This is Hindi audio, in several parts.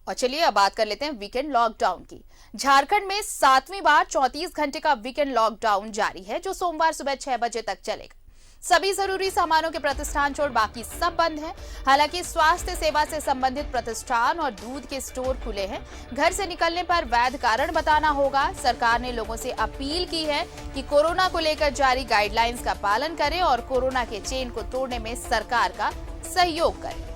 और चलिए अब बात कर लेते हैं वीकेंड लॉकडाउन की। झारखंड में 7वीं बार 34 घंटे का वीकेंड लॉकडाउन जारी है, जो सोमवार सुबह 6 बजे तक चलेगा। सभी जरूरी सामानों के प्रतिष्ठान छोड़ बाकी सब बंद हैं। हालांकि स्वास्थ्य सेवा से संबंधित प्रतिष्ठान और दूध के स्टोर खुले हैं। घर से निकलने पर वैध कारण बताना होगा। सरकार ने लोगों से अपील की है कि कोरोना को लेकर जारी गाइडलाइंस का पालन करें और कोरोना के चेन को तोड़ने में सरकार का सहयोग करें।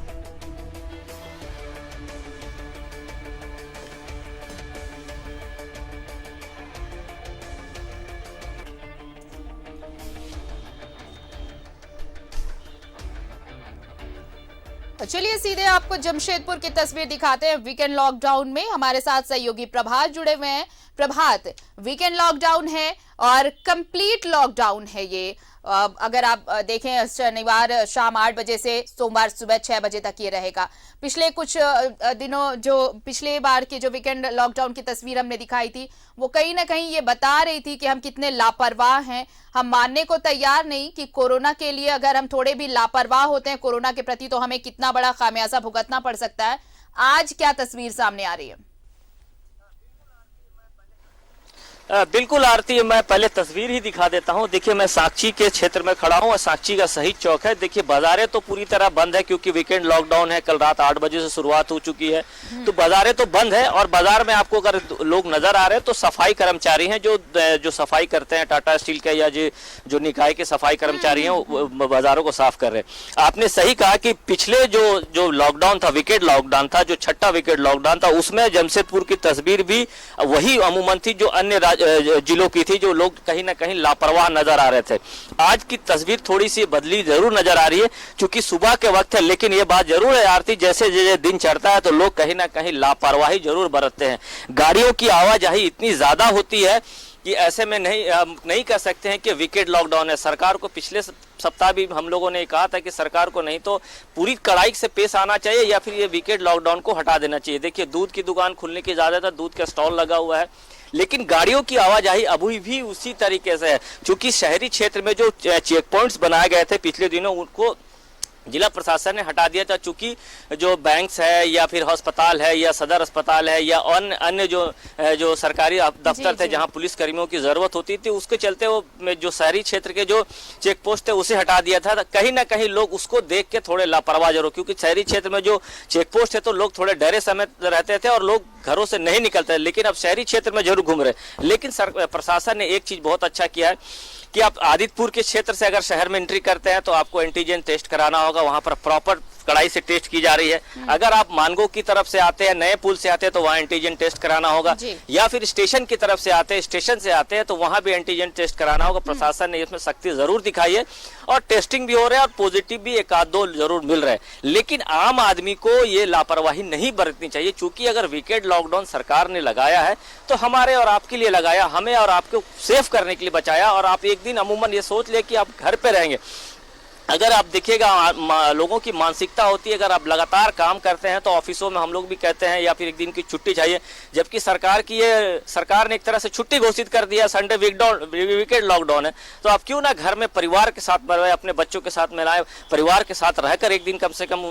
चलिए सीधे आपको जमशेदपुर की तस्वीर दिखाते हैं। वीकेंड लॉकडाउन में हमारे साथ सहयोगी प्रभात जुड़े हुए हैं। प्रभात, वीकेंड लॉकडाउन है और कंप्लीट लॉकडाउन है ये। अगर आप देखें, शनिवार शाम 8 बजे से सोमवार सुबह 6 बजे तक ये रहेगा। पिछले कुछ दिनों जो पिछले बार के जो वीकेंड लॉकडाउन की तस्वीर हमने दिखाई थी, वो कहीं ना कहीं ये बता रही थी कि हम कितने लापरवाह हैं। हम मानने को तैयार नहीं कि कोरोना के लिए अगर हम थोड़े भी लापरवाह होते हैं कोरोना के प्रति, तो हमें कितना बड़ा खामियाजा भुगतना पड़ सकता है। आज क्या तस्वीर सामने आ रही है? बिल्कुल आरती, मैं पहले तस्वीर ही दिखा देता हूं। देखिए, मैं साक्षी के क्षेत्र में खड़ा हूं और साक्षी का शहीद चौक है। देखिए, बाजारें तो पूरी तरह बंद है क्योंकि वीकेंड लॉकडाउन है। कल रात 8 बजे से शुरुआत हो चुकी है, तो बाजारें तो बंद है। और बाजार में आपको अगर लोग नजर आ रहे हैं तो सफाई कर्मचारी हैं जो सफाई करते हैं, टाटा स्टील के या जो निकाय के सफाई कर्मचारी हैं, बाजारों को साफ कर रहे हैं। आपने सही कहा कि पिछले जो लॉकडाउन था, विकेट लॉकडाउन था, जो छठा विकेट लॉकडाउन था, उसमें जमशेदपुर की तस्वीर भी वही अमूमन थी जो अन्य जिलों की थी, जो लोग कहीं ना कहीं लापरवाह नजर आ रहे थे। आज की तस्वीर थोड़ी सी बदली जरूर नजर आ रही है क्योंकि सुबह के वक्त है, लेकिन ये बात जरूर है आरती, जैसे जैसे दिन चढ़ता है तो लोग कहीं ना कहीं लापरवाही जरूर बरतते हैं। गाड़ियों की आवाजाही इतनी ज्यादा होती है कि ऐसे में नहीं कह सकते हैं कि विकेट लॉकडाउन है। सरकार को पिछले सप्ताह भी हम लोगों ने कहा था कि सरकार को नहीं तो पूरी कड़ाई से पेश आना चाहिए या फिर ये विकेट लॉकडाउन को हटा देना चाहिए। देखिए, दूध की दुकान खुलने की इजाजत है, दूध का स्टॉल लगा हुआ है, लेकिन गाड़ियों की आवाजाही अभी भी उसी तरीके से है। क्योंकि शहरी क्षेत्र में जो चेक पॉइंट्स बनाए गए थे पिछले दिनों, उनको जिला प्रशासन ने हटा दिया था। चूंकि जो बैंक्स है या फिर अस्पताल है या सदर अस्पताल है या अन्य जो सरकारी दफ्तर थे जहां पुलिस कर्मियों की जरूरत होती थी, उसके चलते वो जो शहरी क्षेत्र के जो चेक पोस्ट थे उसे हटा दिया था। कहीं ना कहीं लोग उसको देख के थोड़े लापरवाह जरूर, क्योंकि शहरी क्षेत्र में जो चेक पोस्ट है तो लोग थोड़े डरे समय रहते थे और लोग घरों से नहीं निकलते, लेकिन अब शहरी क्षेत्र में जरूर घूम रहे। लेकिन प्रशासन ने एक चीज बहुत अच्छा किया है कि आप आदित्यपुर के क्षेत्र से अगर शहर में एंट्री करते हैं तो आपको एंटीजन टेस्ट कराना होगा। वहां पर प्रॉपर कड़ाई से टेस्ट की जा रही है। अगर आप मानगो की तरफ से आते हैं, नए पुल से आते हैं, तो वहां एंटीजन टेस्ट कराना होगा, या फिर स्टेशन की तरफ से आते हैं, स्टेशन से आते हैं तो वहां भी एंटीजन टेस्ट कराना होगा। प्रशासन ने इसमें सख्ती जरूर दिखाई है और टेस्टिंग भी हो रहा है और पॉजिटिव भी एक आध दो जरूर मिल रहे हैं। लेकिन आम आदमी को ये लापरवाही नहीं बरतनी चाहिए, क्योंकि अगर वीकेंड लॉकडाउन सरकार ने लगाया है तो हमारे और आपके लिए लगाया, हमें और आपको सेफ करने के लिए बचाया। और आप एक दिन अमूमन ये सोच ले कि आप घर पे रहेंगे। अगर आप देखिएगा, लोगों की मानसिकता होती है, अगर आप लगातार काम करते हैं तो ऑफिसों में हम लोग भी कहते हैं या फिर एक दिन की छुट्टी चाहिए, जबकि सरकार ने एक तरह से छुट्टी घोषित कर दिया। संडे वीकेंड लॉकडाउन है, तो आप क्यों ना घर में परिवार के साथ मनाएं, अपने बच्चों के साथ मनाएं, परिवार के साथ रहकर एक दिन कम से कम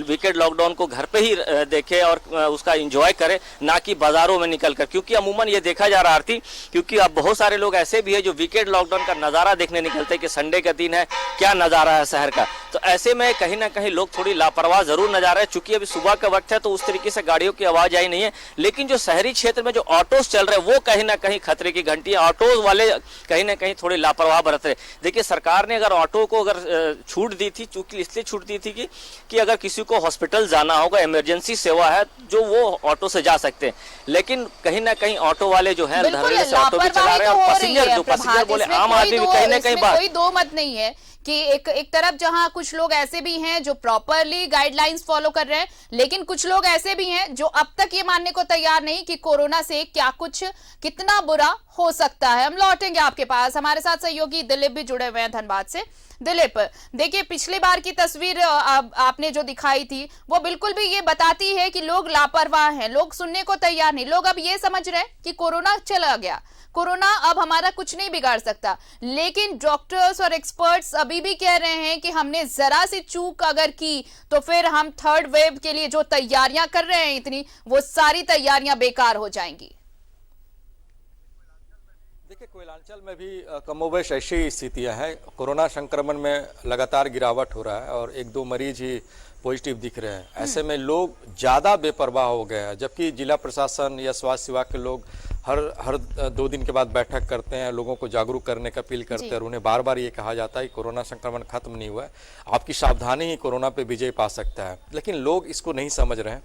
वीकेंड लॉकडाउन को घर पे ही देखें और उसका इंजॉय करें, ना कि बाजारों में निकल कर। क्योंकि अमूमन ये देखा जा रहा थी, क्योंकि अब बहुत सारे लोग ऐसे भी है जो वीकेंड लॉकडाउन का नजारा देखने निकलते हैं कि संडे का दिन है, क्या नजारा है शहर का। तो ऐसे में कहीं ना कहीं लोग थोड़ी लापरवाह जरूर नजर आ रहे हैं। चूंकि अभी सुबह का वक्त है तो उस तरीके से गाड़ियों की आवाज आई नहीं है, लेकिन जो शहरी क्षेत्र में जो ऑटोज चल रहे हैं वो कहीं ना कहीं खतरे की घंटी है। ऑटोज वाले कहीं ना कहीं थोड़ी लापरवाह बरत रहे। देखिए, सरकार ने अगर ऑटो को अगर छूट दी थी, चूंकि इसलिए छूट दी थी कि अगर किसी को हॉस्पिटल जाना होगा, इमरजेंसी सेवा है, जो वो ऑटो से जा सकते हैं। लेकिन कहीं ना कहीं ऑटो वाले जो है धड़ल्ले से ऑटो भी चला रहे हैं और पैसेंजर बोले आम आदमी भी कहीं ना कहीं कोई दो मत नहीं है कि एक तरफ जहां कुछ लोग ऐसे भी हैं जो प्रॉपरली गाइडलाइंस फॉलो कर रहे हैं, लेकिन कुछ लोग ऐसे भी हैं जो अब तक ये मानने को तैयार नहीं कि कोरोना से क्या कुछ कितना बुरा हो सकता है। हम लौटेंगे आपके पास, हमारे साथ सहयोगी दिलीप भी जुड़े हुए हैं धनबाद से। दिलीप, देखिए, पिछली बार की तस्वीर आपने जो दिखाई थी वो बिल्कुल भी ये बताती है कि लोग लापरवाह हैं, लोग सुनने को तैयार नहीं। लोग अब ये समझ रहे हैं कि कोरोना चला गया, कोरोना अब हमारा कुछ नहीं बिगाड़ सकता। लेकिन डॉक्टर्स और एक्सपर्ट्स अभी भी कह रहे हैं कि हमने जरा सी चूक अगर की तो फिर हम थर्ड वेव के लिए जो तैयारियां कर रहे हैं इतनी, वो सारी तैयारियां बेकार हो जाएंगी। देखिए, कोयलांचल में भी कमोबेश ऐसी स्थितियां हैं। कोरोना संक्रमण में लगातार गिरावट हो रहा है और 1-2 मरीज ही पॉजिटिव दिख रहे हैं। ऐसे में लोग ज़्यादा बेपरवाह हो गए हैं, जबकि जिला प्रशासन या स्वास्थ्य विभाग के लोग हर 2 दिन के बाद बैठक करते हैं, लोगों को जागरूक करने का अपील करते हैं और उन्हें बार बार ये कहा जाता है कि कोरोना संक्रमण खत्म नहीं हुआ है, आपकी सावधानी ही कोरोना पे विजय पा सकता है। लेकिन लोग इसको नहीं समझ रहे हैं।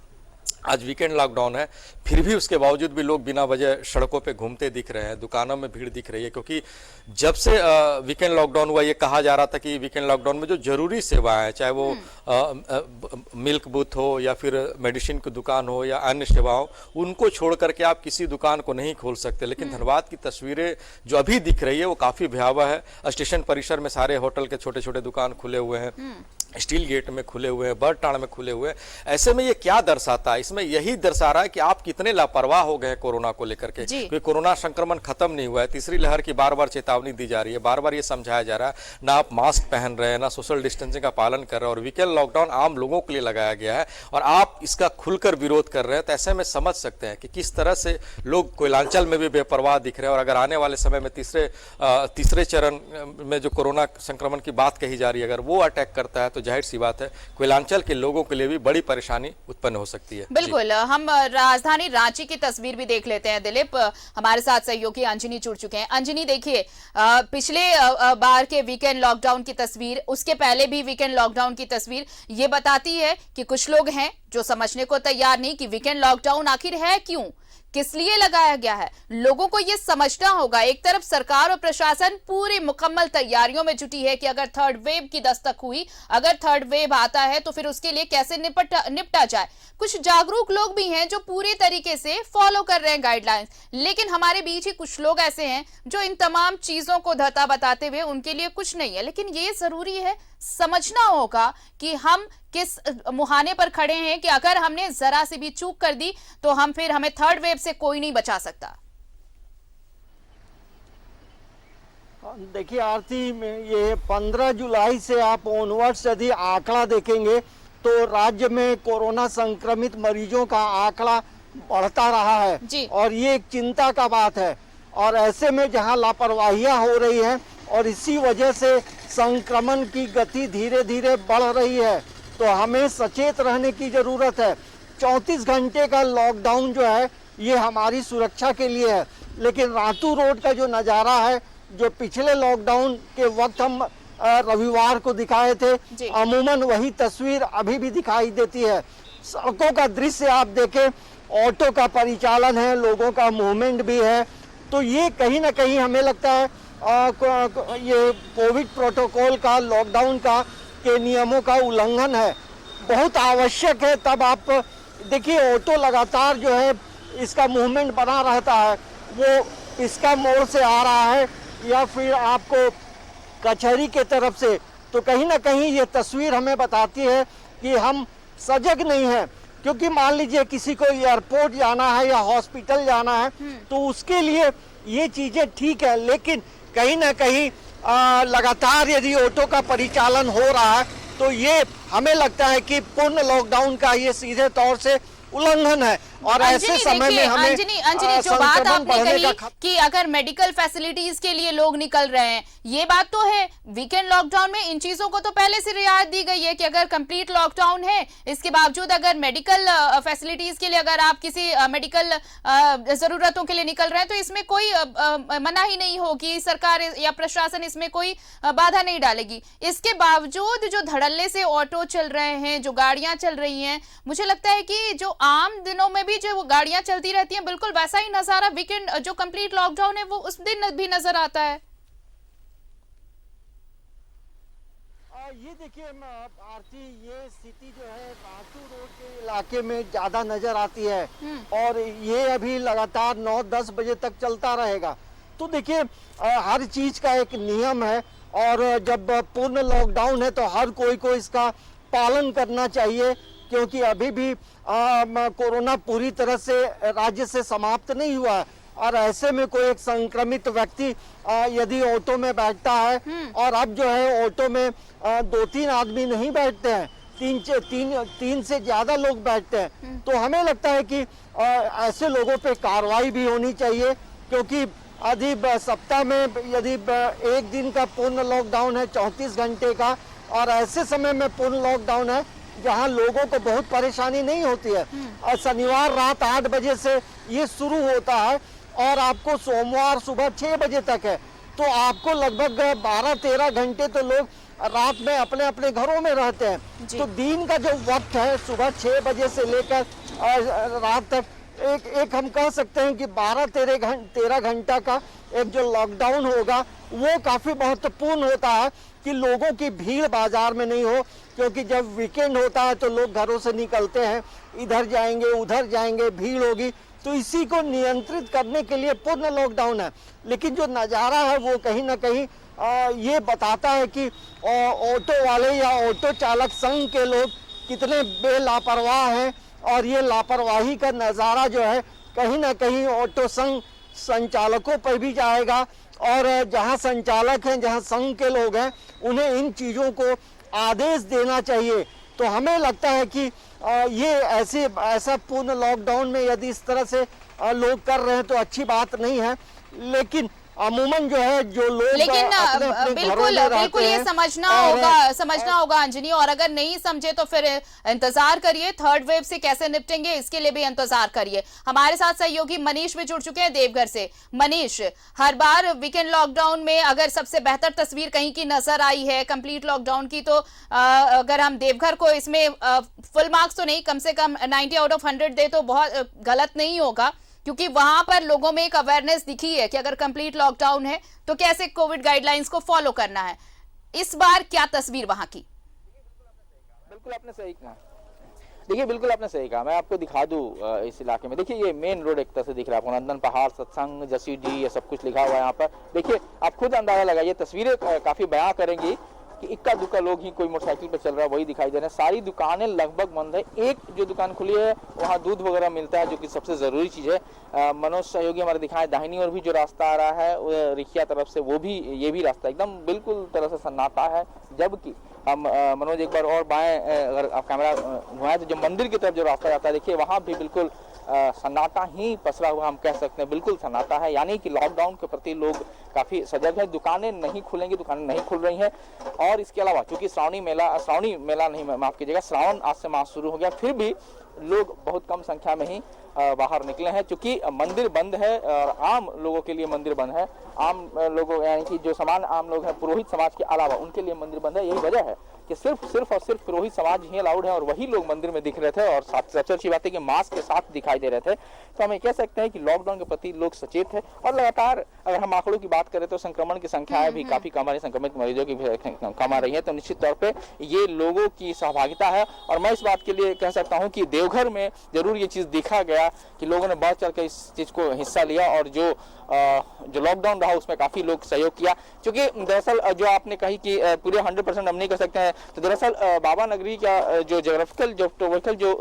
आज वीकेंड लॉकडाउन है, फिर भी उसके बावजूद भी लोग बिना वजह सड़कों पे घूमते दिख रहे हैं, दुकानों में भीड़ दिख रही है, क्योंकि जब से वीकेंड लॉकडाउन हुआ ये कहा जा रहा था कि वीकेंड लॉकडाउन में जो जरूरी सेवाएं हैं, चाहे वो मिल्क बूथ हो या फिर मेडिसिन की दुकान हो या अन्य सेवाओं, उनको छोड़ करके आप किसी दुकान को नहीं खोल सकते। लेकिन धनबाद की तस्वीरें जो अभी दिख रही है वो काफ़ी भयावह है। स्टेशन परिसर में सारे होटल के छोटे छोटे दुकान खुले हुए हैं, स्टील गेट में खुले हुए हैं, बरटाण में खुले हुए हैं। ऐसे में ये क्या दर्शाता है? इसमें यही दर्शा रहा है कि आप कितने लापरवाह हो गए हैं कोरोना को लेकर के, क्योंकि कोरोना संक्रमण खत्म नहीं हुआ है। तीसरी लहर की बार बार चेतावनी दी जा रही है, बार बार ये समझाया जा रहा है, ना आप मास्क पहन रहे हैं, ना सोशल डिस्टेंसिंग का पालन कर रहे हैं, और वीकेंड लॉकडाउन आम लोगों के लिए लगाया गया है और आप इसका खुलकर विरोध कर रहे हैं। तो ऐसे में समझ सकते हैं कि किस तरह से लोग कोयलांचल में भी बेपरवाह दिख रहे हैं। और अगर आने वाले समय में तीसरे चरण में जो कोरोना संक्रमण की बात कही जा रही है, अगर वो अटैक करता है तो जाहिर सी बात है कोयलांचल के लोगों के लिए भी बड़ी परेशानी उत्पन्न हो सकती है। बिल्कुल, हम राजधानी रांची की तस्वीर भी देख लेते हैं। दिलीप, हमारे साथ सहयोगी अंजनी जुड़ चुके हैं। अंजनी, देखिए, पिछले बार के वीकेंड लॉकडाउन की तस्वीर, उसके पहले भी वीकेंड लॉकडाउन की तस्वीर ये बताती है कि कुछ लोग हैं जो समझने को तैयार नहीं कि वीकेंड लॉकडाउन आखिर है क्यों, किस लिए लगाया गया है। लोगों को यह समझना होगा। एक तरफ सरकार और प्रशासन पूरी मुकम्मल तैयारियों में जुटी है कि अगर थर्ड वेव की दस्तक हुई, अगर थर्ड वेव आता है तो फिर उसके लिए कैसे निपटा जाए। कुछ जागरूक लोग भी हैं जो पूरी तरीके से फॉलो कर रहे हैं गाइडलाइंस, लेकिन हमारे बीच ही कुछ लोग ऐसे हैं जो इन तमाम चीजों को धता बताते हुए उनके लिए कुछ नहीं है। लेकिन ये जरूरी है, समझना होगा कि हम किस मुहाने पर खड़े हैं, कि अगर हमने जरा सी भी चूक कर दी तो हमें थर्ड वेव से कोई नहीं बचा सकता। देखिए आरती, में ये 15 जुलाई से आप ऑनवर्ड्स यदि आंकड़ा देखेंगे तो राज्य में कोरोना संक्रमित मरीजों का आंकड़ा बढ़ता रहा है जी। और ये एक चिंता का बात है। और ऐसे में जहां लापरवाहियां हो रही हैं और इसी वजह से संक्रमण की गति धीरे धीरे बढ़ रही है, तो हमें सचेत रहने की ज़रूरत है। 34 घंटे का लॉकडाउन जो है ये हमारी सुरक्षा के लिए है, लेकिन रातू रोड का जो नज़ारा है, जो पिछले लॉकडाउन के वक्त हम रविवार को दिखाए थे, अमूमन वही तस्वीर अभी भी दिखाई देती है। सड़कों का दृश्य आप देखें, ऑटो का परिचालन है, लोगों का मूवमेंट भी है, तो ये कहीं ना कहीं हमें लगता है ये कोविड प्रोटोकॉल का, लॉकडाउन का के नियमों का उल्लंघन है, बहुत आवश्यक है। तब आप देखिए ऑटो लगातार जो है इसका मूवमेंट बना रहता है, वो इसका मोड़ से आ रहा है या फिर आपको कचहरी के तरफ से, तो कहीं ना कहीं ये तस्वीर हमें बताती है कि हम सजग नहीं हैं। क्योंकि मान लीजिए किसी को एयरपोर्ट जाना है या हॉस्पिटल जाना है तो उसके लिए ये चीज़ें ठीक है, लेकिन कहीं ना कहीं लगातार यदि ऑटो का परिचालन हो रहा है तो ये हमें लगता है कि पूर्ण लॉकडाउन का ये सीधे तौर से उल्लंघन है। और ऐसे समय में हमें अंजनी जो बात आपने कही कि अगर मेडिकल फैसिलिटीज के लिए लोग निकल रहे हैं, ये बात तो है। वीकेंड लॉकडाउन में इन चीजों को तो पहले से रियायत दी गई है कि अगर कंप्लीट लॉकडाउन है, इसके बावजूद अगर मेडिकल फैसिलिटीज के लिए अगर आप किसी मेडिकल जरूरतों के लिए निकल रहे हैं तो इसमें कोई मनाही नहीं होगी, सरकार या प्रशासन इसमें कोई बाधा नहीं डालेगी। इसके बावजूद जो धड़ल्ले से ऑटो चल रहे हैं, जो गाड़ियां चल रही हैं, मुझे लगता है कि जो आम दिनों में भी जो वो गाड़ियां चलती रहती हैं, बिल्कुल वैसा ही नजारा वीकेंड जो कंप्लीट लॉकडाउन है वो उस दिन भी नजर आता है। ये देखिए आरती, ये स्थिति जो है रातू रोड के इलाके में ज्यादा नजर आती है और ये अभी लगातार 9-10 बजे तक चलता रहेगा। तो देखिए हर चीज का एक नियम है और जब पूर्ण लॉकडाउन है तो हर कोई को इसका पालन करना चाहिए, क्योंकि अभी भी कोरोना पूरी तरह से राज्य से समाप्त नहीं हुआ है। और ऐसे में कोई एक संक्रमित व्यक्ति यदि ऑटो में बैठता है, और अब जो है ऑटो में 2-3 आदमी नहीं बैठते हैं, तीन से ज्यादा लोग बैठते हैं, तो हमें लगता है कि ऐसे लोगों पे कार्रवाई भी होनी चाहिए, क्योंकि यदि सप्ताह में यदि एक दिन का पूर्ण लॉकडाउन है 34 घंटे का, और ऐसे समय में पूर्ण लॉकडाउन है जहां लोगों को बहुत परेशानी नहीं होती है, और शनिवार रात 8 बजे से ये शुरू होता है और आपको सोमवार सुबह 6 बजे तक है, तो आपको लगभग 12-13 घंटे तो लोग रात में अपने अपने घरों में रहते हैं। तो दिन का जो वक्त है सुबह 6 बजे से लेकर रात तक एक हम कह सकते हैं कि 12-13 घंटा का एक जो लॉकडाउन होगा वो काफी महत्वपूर्ण होता है कि लोगों की भीड़ बाजार में नहीं हो, क्योंकि जब वीकेंड होता है तो लोग घरों से निकलते हैं, इधर जाएंगे उधर जाएंगे, भीड़ होगी, तो इसी को नियंत्रित करने के लिए पूर्ण लॉकडाउन है। लेकिन जो नज़ारा है वो कहीं ना कहीं ये बताता है कि ऑटो वाले या ऑटो चालक संघ के लोग कितने बेलापरवाह हैं, और ये लापरवाही का नज़ारा जो है कहीं ना कहीं ऑटो संघ संचालकों पर भी जाएगा, और जहां संचालक हैं, जहां संघ के लोग हैं, उन्हें इन चीज़ों को आदेश देना चाहिए। तो हमें लगता है कि ये ऐसा पूर्ण लॉकडाउन में यदि इस तरह से लोग कर रहे हैं तो अच्छी बात नहीं है, लेकिन अमूमन जो है जो लोग लेकिन अपने बिल्कुल बिल्कुल ये समझना होगा अंजनी, और अगर नहीं समझे तो फिर इंतजार करिए, थर्ड वेव से कैसे निपटेंगे इसके लिए भी इंतजार करिए। हमारे साथ सहयोगी मनीष भी जुड़ चुके हैं देवघर से। मनीष, हर बार वीकेंड लॉकडाउन में अगर सबसे बेहतर तस्वीर कहीं की नजर आई है कंप्लीट लॉकडाउन की, तो अगर हम देवघर को इसमें फुल मार्क्स तो नहीं, कम से कम 90 आउट ऑफ 100 दे तो बहुत गलत नहीं होगा, क्योंकि वहां पर लोगों में एक अवेयरनेस दिखी है कि अगर कंप्लीट लॉकडाउन है तो कैसे कोविड गाइडलाइंस को फॉलो करना है। इस बार क्या तस्वीर वहां की? बिल्कुल आपने सही कहा। देखिए बिल्कुल आपने सही कहा। मैं आपको दिखा दूं इस इलाके में, देखिए ये मेन रोड एक तरह से दिख रहा है आपको, नंदन पहाड़, सत्संग, जसीडी, ये सब कुछ लिखा हुआ है यहाँ पर। देखिए आप खुद अंदाजा लगाइए, तस्वीरें काफी बयां करेंगी कि इक्का दुक्का लोग ही, कोई मोटरसाइकिल पे चल रहा है वही दिखाई दे रहे हैं। सारी दुकानें लगभग बंद है। एक जो दुकान खुली है वहाँ दूध वगैरह मिलता है, जो कि सबसे जरूरी चीज है। मनोज सहयोगी हमारे दिखाए, दाहिनी ओर भी जो रास्ता आ रहा है रिखिया तरफ से, वो भी, ये भी रास्ता एकदम बिल्कुल तरह से सन्नाटा है। जबकि हम मनोज एक बार और बाएं अगर आप कैमरा घुमाएं तो जो मंदिर की तरफ जो रास्ता जाता है, देखिए वहाँ भी बिल्कुल सन्नाटा ही पसरा हुआ हम कह सकते हैं, बिल्कुल सन्नाटा है। यानी कि लॉकडाउन के प्रति लोग काफी सजग है। दुकानें नहीं खुलेंगी, दुकानें नहीं खुल रही हैं। और इसके अलावा चूंकि श्रावणी मेला नहीं, माफ कीजिएगा, श्रावण आज से मास शुरू हो गया, फिर भी लोग बहुत कम संख्या में ही बाहर निकले हैं, क्योंकि मंदिर बंद है और आम लोगों के लिए मंदिर बंद है। आम लोगों यानी कि जो समान आम लोग हैं, पुरोहित समाज के अलावा, उनके लिए मंदिर बंद है। यही वजह है कि सिर्फ और सिर्फ पुरोहित समाज ही अलाउड है, और वही लोग मंदिर में दिख रहे थे, और सबसे अच्छी बात है कि मास्क के साथ दिखाई दे रहे थे। तो हम कह सकते हैं कि लॉकडाउन के प्रति लोग सचेत है, और लगातार अगर हम आंकड़ों की बात करें तो संक्रमण की संख्याएं भी काफी कम आ रही, संक्रमित मरीजों की भी कम आ रही है। तो निश्चित तौर पर ये लोगों की सहभागिता है, और मैं इस बात के लिए कह सकता हूँ कि देवघर में जरूर ये चीज देखा गया कि लोगों ने बढ़ चढ़ के इस चीज को हिस्सा लिया, और जो लॉकडाउन रहा उसमें काफी लोग सहयोग किया। क्योंकि दरअसल जो आपने कही कि पूरे 100% हम नहीं कर सकते हैं, तो दरअसल बाबा नगरी का जो ज्योग्राफिकल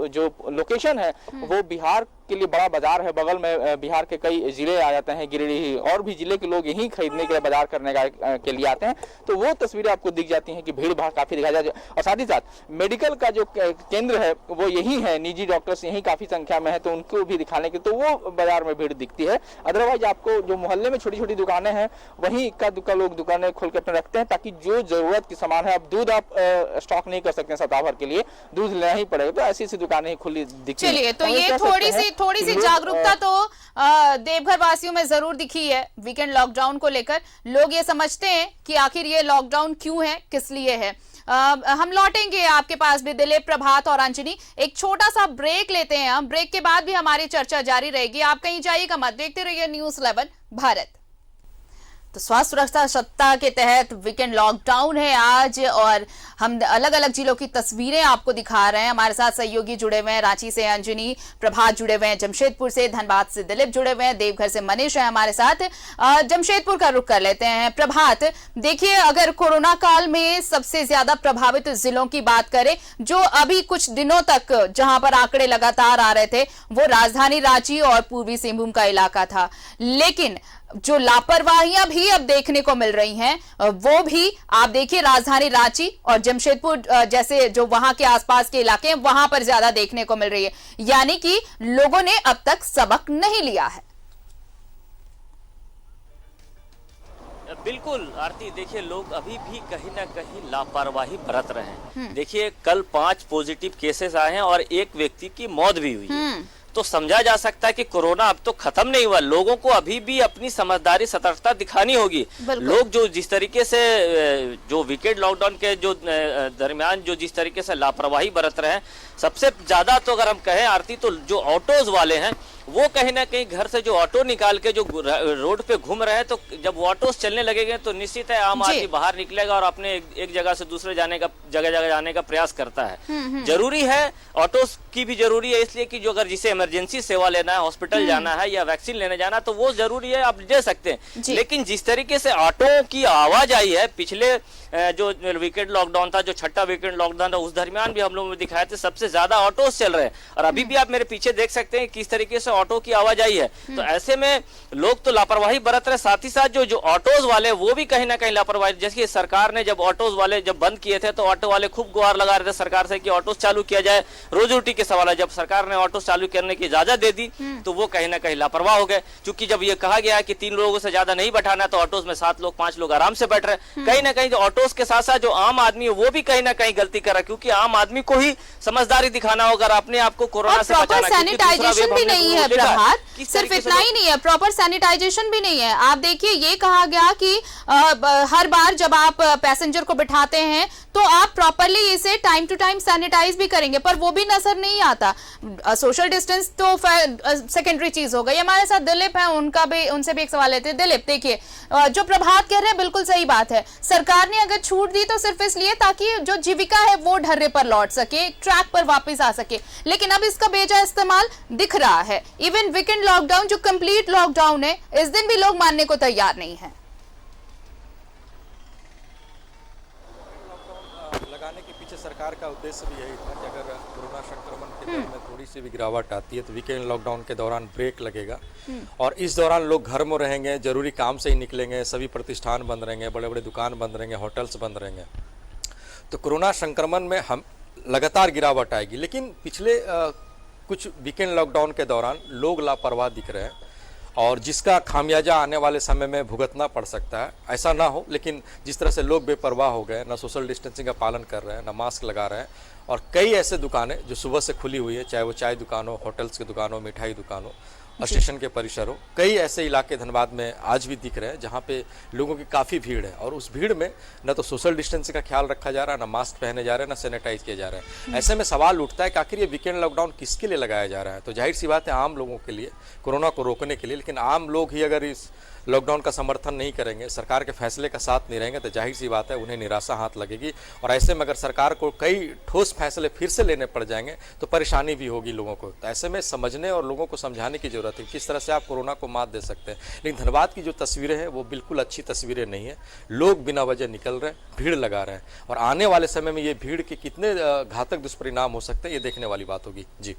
जो लोकेशन है वो बिहार के लिए बड़ा बाजार है। बगल में बिहार के कई जिले आ जाते हैं, गिरिडीह और भी जिले के लोग यहीं खरीदने के लिए, बाजार करने के लिए आते हैं। तो वो तस्वीरें आपको दिख जाती हैं कि भीड़ भाड़ काफी दिखाई जाती है। और साथ ही साथ मेडिकल का जो केंद्र है वो यही है, निजी डॉक्टर्स यही काफी संख्या में है, तो उनको भी दिखाने के, तो वो बाजार में भीड़ दिखती है। अदरवाइज आपको जो मोहल्ले में छोटी छोटी दुकानें हैं वहीं इक्का दुक्का लोग दुकानें खोल के अपने रखते हैं, ताकि जो जरूरत की सामान है, अब दूध आप स्टॉक नहीं कर सकते सप्ताह भर के लिए, दूध लेना ही पड़ेगा, तो ऐसी ऐसी दुकानें ही खुली दिखती हैं। चलिए, तो ये थोड़ी सी जागरूकता तो देवघर वासियों में जरूर दिखी है वीकेंड लॉकडाउन को लेकर। लोग ये समझते हैं कि आखिर ये लॉकडाउन क्यों है, किस लिए है। हम लौटेंगे आपके पास भी दिलीप, प्रभात और अंजनी। एक छोटा सा ब्रेक लेते हैं हम, ब्रेक के बाद भी हमारी चर्चा जारी रहेगी। आप कहीं जाइएगा मत, देखते रहिए News 11 भारत। तो स्वास्थ्य सुरक्षा सप्ताह के तहत वीकेंड लॉकडाउन है आज और हम अलग अलग जिलों की तस्वीरें आपको दिखा रहे हैं। हमारे साथ सहयोगी जुड़े हुए हैं, रांची से अंजनी, प्रभात जुड़े हुए हैं, जमशेदपुर से, धनबाद से दिलीप जुड़े हुए हैं, देवघर से मनीष है हमारे साथ। जमशेदपुर का रुख कर लेते हैं। प्रभात, देखिए अगर कोरोना काल में सबसे ज्यादा प्रभावित जिलों की बात करें, जो अभी कुछ दिनों तक जहां पर आंकड़े लगातार आ रहे थे वो राजधानी रांची और पूर्वी सिंहभूम का इलाका था, लेकिन जो लापरवाहियां भी अब देखने को मिल रही हैं वो भी आप देखिए राजधानी रांची और जमशेदपुर जैसे जो वहां के आसपास के इलाके हैं वहां पर ज्यादा देखने को मिल रही है, यानी कि लोगों ने अब तक सबक नहीं लिया है। बिल्कुल आरती, देखिए लोग अभी भी कहीं ना कहीं लापरवाही बरत रहे हैं। देखिए कल 5 पॉजिटिव केसेस आए हैं और एक व्यक्ति की मौत भी हुई है, तो समझा जा सकता है कि कोरोना अब तो खत्म नहीं हुआ। लोगों को अभी भी अपनी समझदारी, सतर्कता दिखानी होगी। लोग जो जिस तरीके से जो वीकेंड लॉकडाउन के जो दरमियान जो जिस तरीके से लापरवाही बरत रहे हैं, सबसे ज्यादा तो अगर हम कहें आरती तो जो ऑटोज वाले हैं वो कहीं ना कहीं घर से जो ऑटो निकाल के जो रोड पे घूम रहे हैं, तो जब वो ऑटोज चलने लगेंगे तो निश्चित है आम आदमी बाहर निकलेगा और अपने एक जगह से दूसरे जगह जाने का प्रयास करता है। जरूरी है, ऑटोज की भी जरूरी है, इसलिए कि जो अगर जिसे इमरजेंसी सेवा लेना है, हॉस्पिटल जाना है या वैक्सीन लेने जाना है तो वो जरूरी है, आप ले सकते हैं। लेकिन जिस तरीके से ऑटो की आवाज आई है पिछले जो वीकेंड लॉकडाउन था, जो छठा वीकेंड लॉकडाउन था, उस दरमियान भी हम लोगों ने दिखाया था सबसे ज्यादा ऑटोज चल रहे हैं और अभी भी आप मेरे पीछे देख सकते हैं किस तरीके से ऑटो की आवाज आई है। तो ऐसे में लोग तो लापरवाही बरत रहे, साथ ही साथ जो ऑटोज वाले वो भी कहीं ना कहीं लापरवाही। जैसे सरकार ने जब ऑटोज वाले जब बंद किए थे तो ऑटो वाले खूब गुहार लगा रहे थे सरकार से कि ऑटोज चालू किया जाए, रोजी रोटी के सवाल है। जब सरकार ने ऑटोज चालू करने की इजाजत दे दी तो वो कहीं ना कहीं लापरवाह हो गए, क्योंकि जब ये कहा गया कि 3 लोगों से ज्यादा नहीं बैठाना तो ऑटोज में 7 लोग 5 लोग आराम से बैठ रहे। कहीं ना कहीं ऑटोज के साथ साथ जो आम आदमी है वो भी कहीं ना कहीं गलती कर रहा है, क्योंकि आम आदमी को ही समझदारी दिखाना होगा अपने आप को कोरोना से बचाना। सैनिटाइजेशन भी नहीं है प्रभात, सिर्फ इतना ही नहीं है, प्रॉपर सैनिटाइजेशन भी नहीं है। आप देखिए ये कहा गया कि हर बार जब आप पैसेंजर को बिठाते हैं तो आप प्रॉपरली इसे टाइम टू टाइम सैनिटाइज भी करेंगे, पर वो भी नजर नहीं आता। सोशल डिस्टेंस तो सेकेंडरी चीज हो गई। हमारे साथ दिलीप है, उनसे भी एक सवाल लेते हैं। दिलीप, देखिए जो प्रभात कह रहे हैं बिल्कुल सही बात है, सरकार ने अगर छूट दी तो सिर्फ इसलिए ताकि जो जीविका है वो ढर्रे पर लौट सके, ट्रैक पर वापस आ सके, लेकिन अब इसका बेजा इस्तेमाल दिख रहा है। इवन वीकेंड लॉकडाउन जो कंप्लीट लॉकडाउन है, इस दिन भी लोग मानने को तैयार नहीं है। लगाने के पीछे सरकार का उद्देश्य भी यही था कि अगर कोरोना संक्रमण के दर में थोड़ी सी भी गिरावट आती है तो वीकेंड लॉकडाउन के दौरान ब्रेक लगेगा और इस दौरान लोग घर में रहेंगे, जरूरी काम से ही निकलेंगे, सभी प्रतिष्ठान बंद रहेंगे, बड़े बड़े दुकान बंद रहेंगे, होटल्स बंद रहेंगे, तो कोरोना संक्रमण में हम लगातार गिरावट आएगी। लेकिन पिछले कुछ वीकेंड लॉकडाउन के दौरान लोग लापरवाह दिख रहे हैं और जिसका खामियाजा आने वाले समय में भुगतना पड़ सकता है। ऐसा ना हो, लेकिन जिस तरह से लोग बेपरवाह हो गए, ना सोशल डिस्टेंसिंग का पालन कर रहे हैं, ना मास्क लगा रहे हैं, और कई ऐसे दुकानें जो सुबह से खुली हुई है, चाहे वो चाय दुकान हो, होटल्स की दुकान हो, मिठाई दुकान हो, स्टेशन के परिसर हो, कई ऐसे इलाके धनबाद में आज भी दिख रहे हैं जहाँ पे लोगों की काफ़ी भीड़ है और उस भीड़ में न तो सोशल डिस्टेंसिंग का ख्याल रखा जा रहा है, ना मास्क पहने जा रहे हैं, ना सैनिटाइज किया जा रहा है। ऐसे में सवाल उठता है कि आखिर ये वीकेंड लॉकडाउन किसके लिए लगाया जा रहा है? तो जाहिर सी बात है आम लोगों के लिए, कोरोना को रोकने के लिए। लेकिन आम लोग ही अगर इस लॉकडाउन का समर्थन नहीं करेंगे, सरकार के फैसले का साथ नहीं रहेंगे, तो जाहिर सी बात है उन्हें निराशा हाथ लगेगी और ऐसे में अगर सरकार को कई ठोस फैसले फिर से लेने पड़ जाएंगे तो परेशानी भी होगी लोगों को। तो ऐसे में समझने और लोगों को समझाने की जरूरत है किस तरह से आप कोरोना को मात दे सकते हैं। लेकिन धनबाद की जो तस्वीरें हैं वो बिल्कुल अच्छी तस्वीरें नहीं है। लोग बिना वजह निकल रहे हैं, भीड़ लगा रहे हैं और आने वाले समय में ये भीड़ के कितने घातक दुष्परिणाम हो सकते हैं ये देखने वाली बात होगी। जी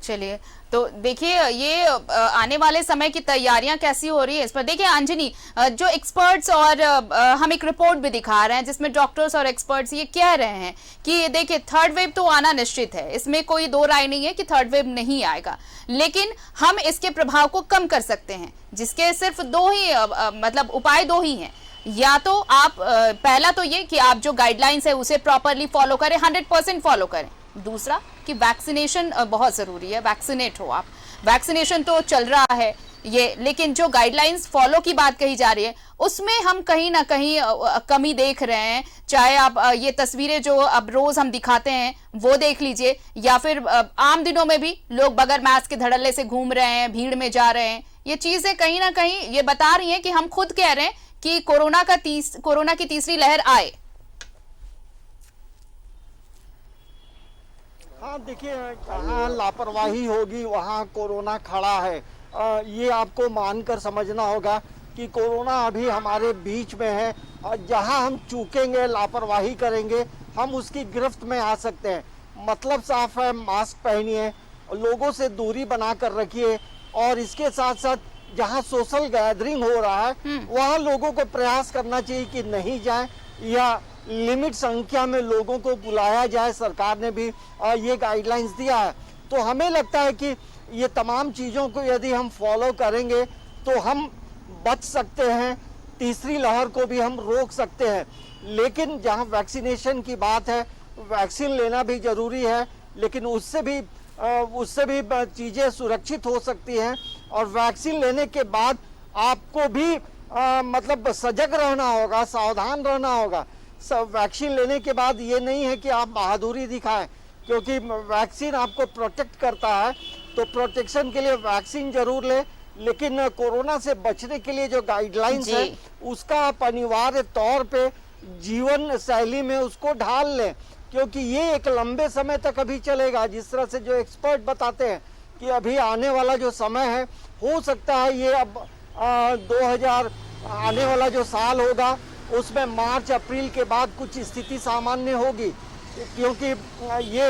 चलिए, तो देखिए ये आने वाले समय की तैयारियां कैसी हो रही है इस पर देखिए अंजनी, जो एक्सपर्ट्स और हम एक रिपोर्ट भी दिखा रहे हैं जिसमें डॉक्टर्स और एक्सपर्ट्स ये कह रहे हैं कि देखिए थर्ड वेव तो आना निश्चित है, इसमें कोई दो राय नहीं है कि थर्ड वेव नहीं आएगा, लेकिन हम इसके प्रभाव को कम कर सकते हैं, जिसके सिर्फ दो ही मतलब उपाय दो ही हैं। या तो आप पहला तो ये कि आप जो गाइडलाइंस है उसे प्रॉपरली फॉलो करें, 100% फॉलो करें। दूसरा कि वैक्सीनेशन बहुत जरूरी है, वैक्सीनेट हो आप। वैक्सीनेशन तो चल रहा है ये, लेकिन जो गाइडलाइंस फॉलो की बात कही जा रही है उसमें हम कहीं ना कहीं कमी देख रहे हैं। चाहे आप ये तस्वीरें जो अब रोज हम दिखाते हैं वो देख लीजिए, या फिर आम दिनों में भी लोग बगैर मास्क के धड़ल्ले से घूम रहे हैं, भीड़ में जा रहे हैं, ये चीजें कहीं ना कहीं ये बता रही हैं कि हम खुद कह रहे हैं कि कोरोना की तीसरी लहर आए। हाँ देखिए, जहाँ लापरवाही होगी वहाँ कोरोना खड़ा है। ये आपको मानकर समझना होगा कि कोरोना अभी हमारे बीच में है और जहाँ हम चूकेंगे, लापरवाही करेंगे, हम उसकी गिरफ्त में आ सकते हैं। मतलब साफ है, मास्क पहनिए, लोगों से दूरी बना कर रखिए और इसके साथ साथ जहाँ सोशल गैदरिंग हो रहा है वहाँ लोगों को प्रयास करना चाहिए कि नहीं जाए या लिमिट संख्या में लोगों को बुलाया जाए। सरकार ने भी ये गाइडलाइंस दिया है। तो हमें लगता है कि ये तमाम चीज़ों को यदि हम फॉलो करेंगे तो हम बच सकते हैं, तीसरी लहर को भी हम रोक सकते हैं। लेकिन जहां वैक्सीनेशन की बात है, वैक्सीन लेना भी जरूरी है, लेकिन उससे भी चीज़ें सुरक्षित हो सकती हैं। और वैक्सीन लेने के बाद आपको भी मतलब सजग रहना होगा, सावधान रहना होगा। वैक्सीन लेने के बाद ये नहीं है कि आप बहादुरी दिखाएं, क्योंकि वैक्सीन आपको प्रोटेक्ट करता है। तो प्रोटेक्शन के लिए वैक्सीन जरूर ले, लेकिन कोरोना से बचने के लिए जो गाइडलाइंस है उसका आप अनिवार्य तौर पे जीवन शैली में उसको ढाल लें, क्योंकि ये एक लंबे समय तक अभी चलेगा। जिस तरह से जो एक्सपर्ट बताते हैं कि अभी आने वाला जो समय है, हो सकता है ये अब 2000 आने वाला जो साल होगा उसमें मार्च अप्रैल के बाद कुछ स्थिति सामान्य होगी, क्योंकि ये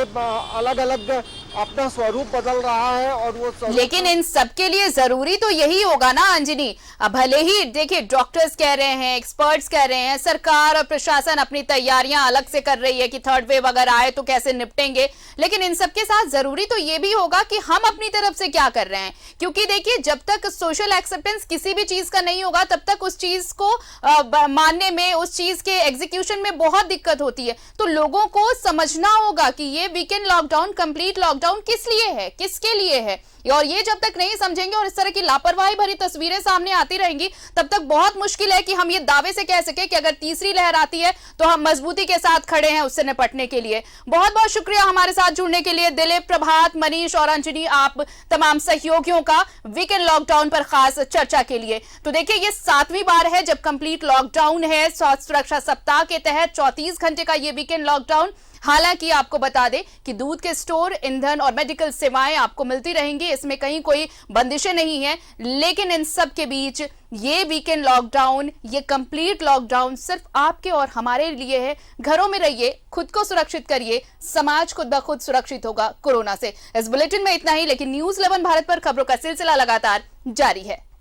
अलग अलग अपना स्वरूप बदल रहा है और वो स्वरूप। लेकिन इन सबके लिए जरूरी तो यही होगा ना अंजनी। अब भले ही देखिए डॉक्टर्स कह रहे हैं, एक्सपर्ट्स कह रहे हैं, सरकार और प्रशासन अपनी तैयारियां अलग से कर रही है कि थर्ड वेव अगर आए तो कैसे निपटेंगे, लेकिन इन सबके साथ जरूरी तो ये भी होगा कि हम अपनी तरफ से क्या कर रहे हैं। क्योंकि देखिए जब तक सोशल एक्सेप्टेंस किसी भी चीज का नहीं होगा तब तक उस चीज को मानने में, उस चीज के एग्जीक्यूशन में बहुत दिक्कत होती है। तो लोगों को समझना होगा कि ये वीकेंड लॉकडाउन, कंप्लीट लॉकडाउन किस लिए है, किसके लिए है। और ये जब तक नहीं समझेंगे और इस तरह की लापरवाही भरी तस्वीरें सामने आती रहेंगी तब तक बहुत मुश्किल है कि हम ये दावे से कह सके कि अगर तीसरी लहर आती है तो हम मजबूती के साथ खड़े हैं उससे निपटने के लिए। बहुत बहुत शुक्रिया हमारे साथ जुड़ने के लिए दिलीप, प्रभात, मनीष और अंजनी, आप तमाम सहयोगियों का वीकेंड लॉकडाउन पर खास चर्चा के लिए। तो देखिए ये 7वीं बार है जब कंप्लीट लॉकडाउन है। स्वास्थ्य सुरक्षा सप्ताह के तहत 34 घंटे का ये वीकेंड लॉकडाउन। हालांकि आपको बता दें कि दूध के स्टोर, ईंधन और मेडिकल सेवाएं आपको मिलती रहेंगी, इसमें कहीं कोई बंदिशें नहीं है। लेकिन इन सब के बीच ये वीकेंड लॉकडाउन, ये कंप्लीट लॉकडाउन सिर्फ आपके और हमारे लिए है। घरों में रहिए, खुद को सुरक्षित करिए, समाज खुद ब खुद सुरक्षित होगा कोरोना से। इस बुलेटिन में इतना ही, लेकिन न्यूज़ 11 भारत पर खबरों का सिलसिला लगातार जारी है।